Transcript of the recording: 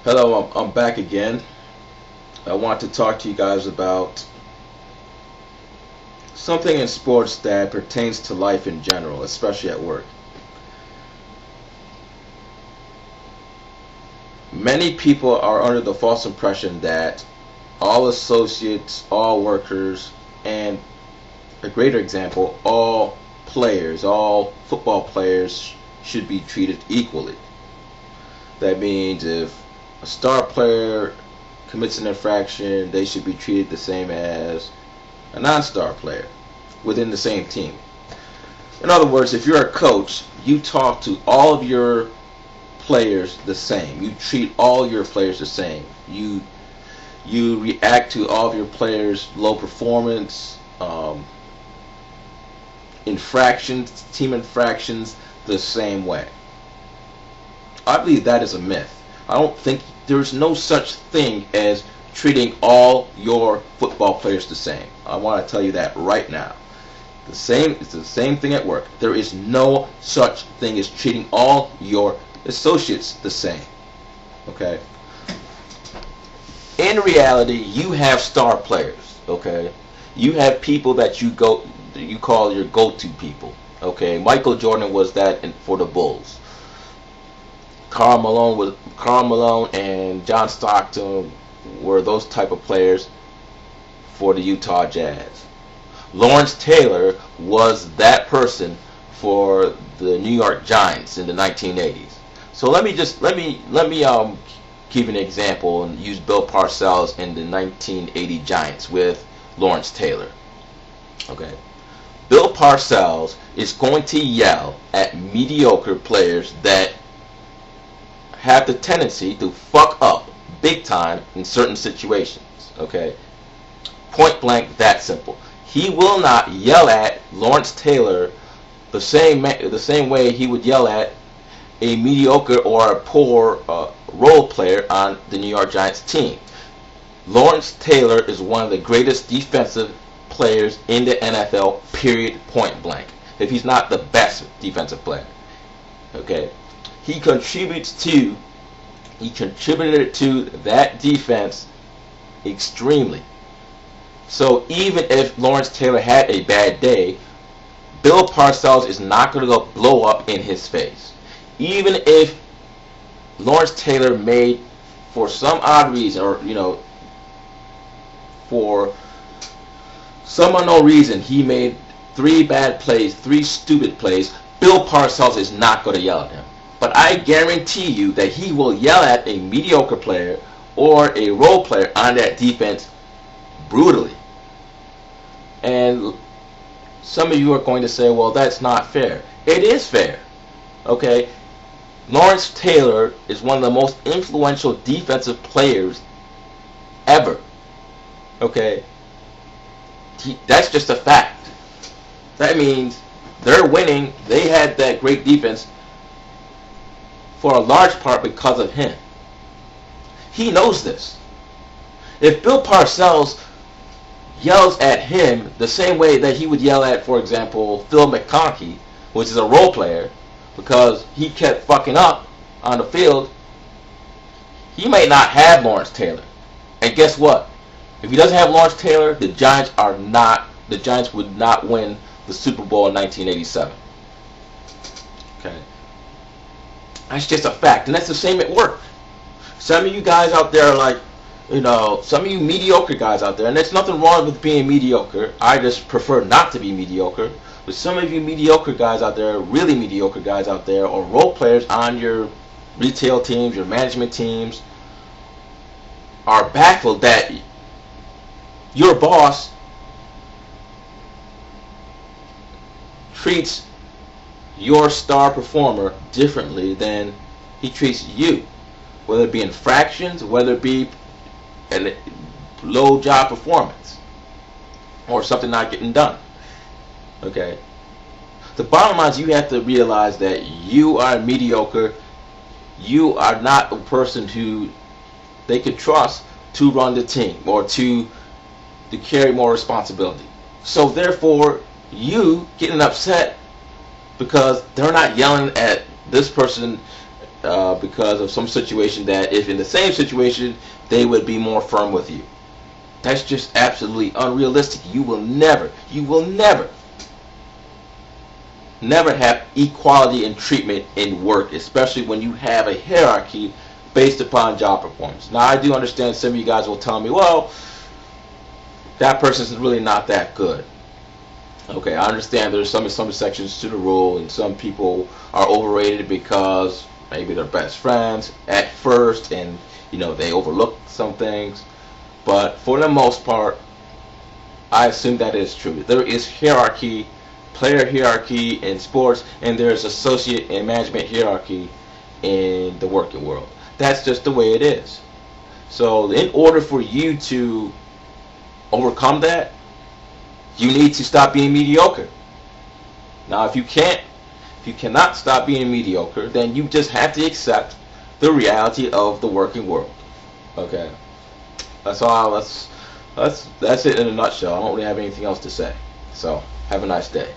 Hello, I'm back again. I want to talk to you guys about something in sports that pertains to life in general, especially at work. Many people are under the false impression that all associates, all workers, and a greater example, all players, all football players should be treated equally. That means if a star player commits an infraction, they should be treated the same as a non-star player within the same team. In other words, if you're a coach, you talk to all of your players the same. You treat all your players the same. You react to all of your players' low performance, infractions, team infractions, the same way. I believe that is a myth. I don't think there's no such thing as treating all your football players the same. I want to tell you that right now. It's the same thing at work. There is no such thing as treating all your associates the same. Okay? In reality, you have star players, okay? You have people that you call your go-to people. Okay? Michael Jordan was that for the Bulls. Karl Malone and John Stockton were those type of players for the Utah Jazz. Lawrence Taylor was that person for the New York Giants in the 1980s. So let me give an example and use Bill Parcells in the 1980 Giants with Lawrence Taylor. Okay. Bill Parcells is going to yell at mediocre players that have the tendency to fuck up big time in certain situations. Okay, point blank, that simple. He will not yell at Lawrence Taylor the same way he would yell at a mediocre or a poor role player on the New York Giants team. Lawrence Taylor is one of the greatest defensive players in the NFL. Period. Point blank. If he's not the best defensive player, okay. He contributed to that defense extremely. So even if Lawrence Taylor had a bad day, Bill Parcells is not going to go blow up in his face. Even if Lawrence Taylor made, for some odd reason, or for some unknown reason, he made 3 bad plays, 3 stupid plays, Bill Parcells is not going to yell at him. But I guarantee you that he will yell at a mediocre player or a role player on that defense brutally. And some of you are going to say, well, that's not fair. It is fair. Okay? Lawrence Taylor is one of the most influential defensive players ever. Okay? That's just a fact. That means they're winning. They had that great defense for a large part because of him. He knows this. If Bill Parcells yells at him the same way that he would yell at, for example, Phil McConkey, which is a role player, because he kept fucking up on the field, he may not have Lawrence Taylor. And guess what? If he doesn't have Lawrence Taylor, the Giants would not win the Super Bowl in 1987. Okay. That's just a fact, and that's the same at work. Some of you guys out there are like, some of you mediocre guys out there, and there's nothing wrong with being mediocre. I just prefer not to be mediocre. But some of you mediocre guys out there, really mediocre guys out there, or role players on your retail teams, your management teams, are baffled that your boss treats your star performer differently than he treats you, whether it be infractions, whether it be a low job performance or something not getting done. Okay, the bottom line is you have to realize that you are mediocre. You are not a person who they could trust to run the team or to carry more responsibility. So therefore, you getting upset because they're not yelling at this person because of some situation that, if in the same situation, they would be more firm with you. That's just absolutely unrealistic. You will never have equality in treatment in work, especially when you have a hierarchy based upon job performance. Now, I do understand some of you guys will tell me, well, that person's really not that good. Okay, I understand there's some sections to the rule, and some people are overrated because maybe they're best friends at first, and they overlook some things. But for the most part, I assume that is true. There is hierarchy, player hierarchy in sports, and there's associate and management hierarchy in the working world. That's just the way it is. So in order for you to overcome that, you need to stop being mediocre. Now, if you cannot stop being mediocre, then you just have to accept the reality of the working world. Okay, that's all. That's it in a nutshell. I don't really have anything else to say. So, have a nice day.